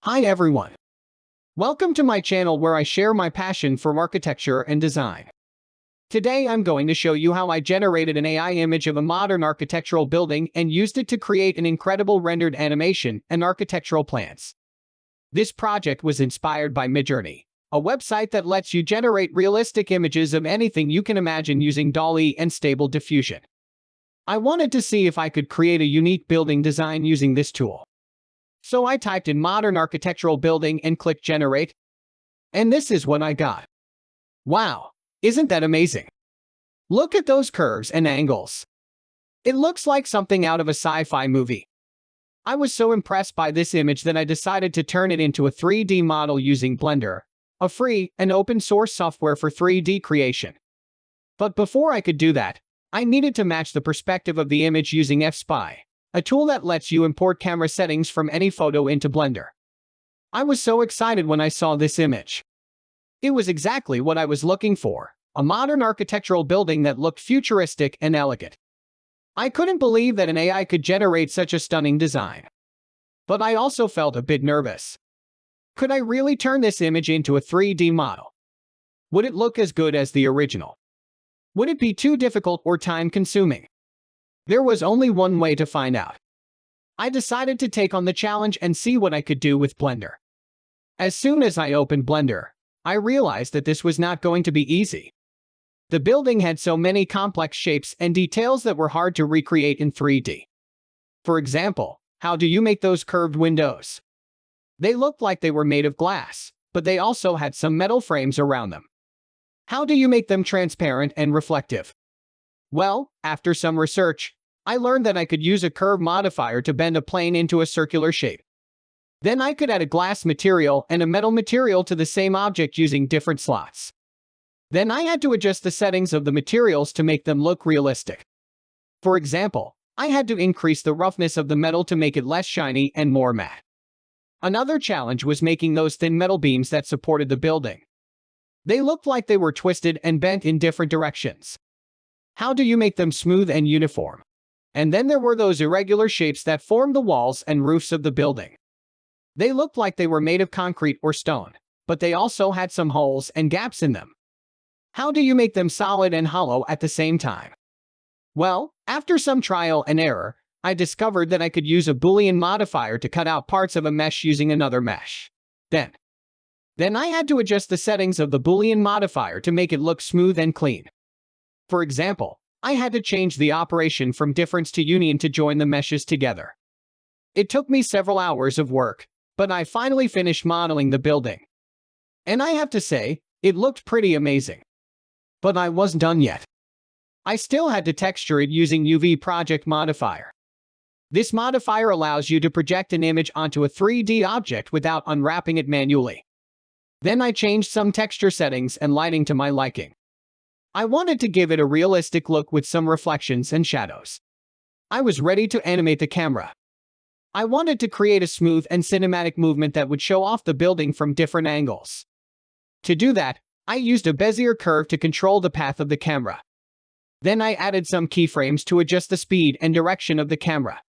Hi everyone. Welcome to my channel where I share my passion for architecture and design. Today I'm going to show you how I generated an AI image of a modern architectural building and used it to create an incredible rendered animation and architectural plans. This project was inspired by Midjourney, a website that lets you generate realistic images of anything you can imagine using DALL-E and Stable Diffusion. I wanted to see if I could create a unique building design using this tool. So I typed in modern architectural building and clicked generate. And this is what I got. Wow, isn't that amazing? Look at those curves and angles. It looks like something out of a sci-fi movie. I was so impressed by this image that I decided to turn it into a 3D model using Blender, a free and open source software for 3D creation. But before I could do that, I needed to match the perspective of the image using Fspy, a tool that lets you import camera settings from any photo into Blender. I was so excited when I saw this image. It was exactly what I was looking for, a modern architectural building that looked futuristic and elegant. I couldn't believe that an AI could generate such a stunning design. But I also felt a bit nervous. Could I really turn this image into a 3D model? Would it look as good as the original? Would it be too difficult or time-consuming? There was only one way to find out. I decided to take on the challenge and see what I could do with Blender. As soon as I opened Blender, I realized that this was not going to be easy. The building had so many complex shapes and details that were hard to recreate in 3D. For example, how do you make those curved windows? They looked like they were made of glass, but they also had some metal frames around them. How do you make them transparent and reflective? Well, after some research, I learned that I could use a curve modifier to bend a plane into a circular shape. Then I could add a glass material and a metal material to the same object using different slots. Then I had to adjust the settings of the materials to make them look realistic. For example, I had to increase the roughness of the metal to make it less shiny and more matte. Another challenge was making those thin metal beams that supported the building. They looked like they were twisted and bent in different directions. How do you make them smooth and uniform? And then there were those irregular shapes that formed the walls and roofs of the building. They looked like they were made of concrete or stone, but they also had some holes and gaps in them. How do you make them solid and hollow at the same time? Well, after some trial and error, I discovered that I could use a Boolean modifier to cut out parts of a mesh using another mesh. Then I had to adjust the settings of the Boolean modifier to make it look smooth and clean. For example, I had to change the operation from difference to union to join the meshes together. It took me several hours of work, but I finally finished modeling the building. And I have to say, it looked pretty amazing. But I wasn't done yet. I still had to texture it using UV Project Modifier. This modifier allows you to project an image onto a 3D object without unwrapping it manually. Then I changed some texture settings and lighting to my liking. I wanted to give it a realistic look with some reflections and shadows. I was ready to animate the camera. I wanted to create a smooth and cinematic movement that would show off the building from different angles. To do that, I used a Bezier curve to control the path of the camera. Then I added some keyframes to adjust the speed and direction of the camera.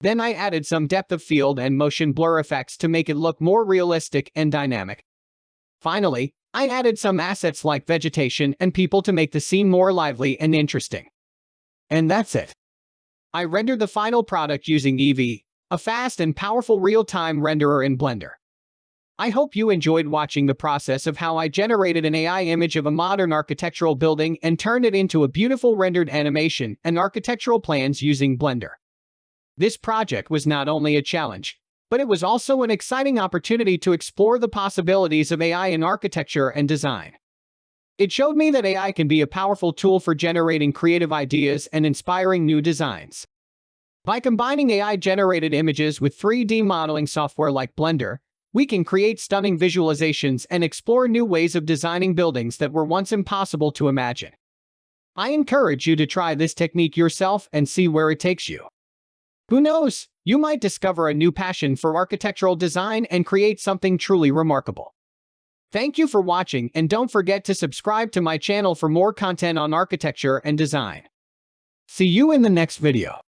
Then I added some depth of field and motion blur effects to make it look more realistic and dynamic. Finally, I added some assets like vegetation and people to make the scene more lively and interesting. And that's it. I rendered the final product using Eevee, a fast and powerful real-time renderer in Blender. I hope you enjoyed watching the process of how I generated an AI image of a modern architectural building and turned it into a beautiful rendered animation and architectural plans using Blender. This project was not only a challenge, but it was also an exciting opportunity to explore the possibilities of AI in architecture and design. It showed me that AI can be a powerful tool for generating creative ideas and inspiring new designs. By combining AI-generated images with 3D modeling software like Blender, we can create stunning visualizations and explore new ways of designing buildings that were once impossible to imagine. I encourage you to try this technique yourself and see where it takes you. Who knows, you might discover a new passion for architectural design and create something truly remarkable. Thank you for watching, and don't forget to subscribe to my channel for more content on architecture and design. See you in the next video.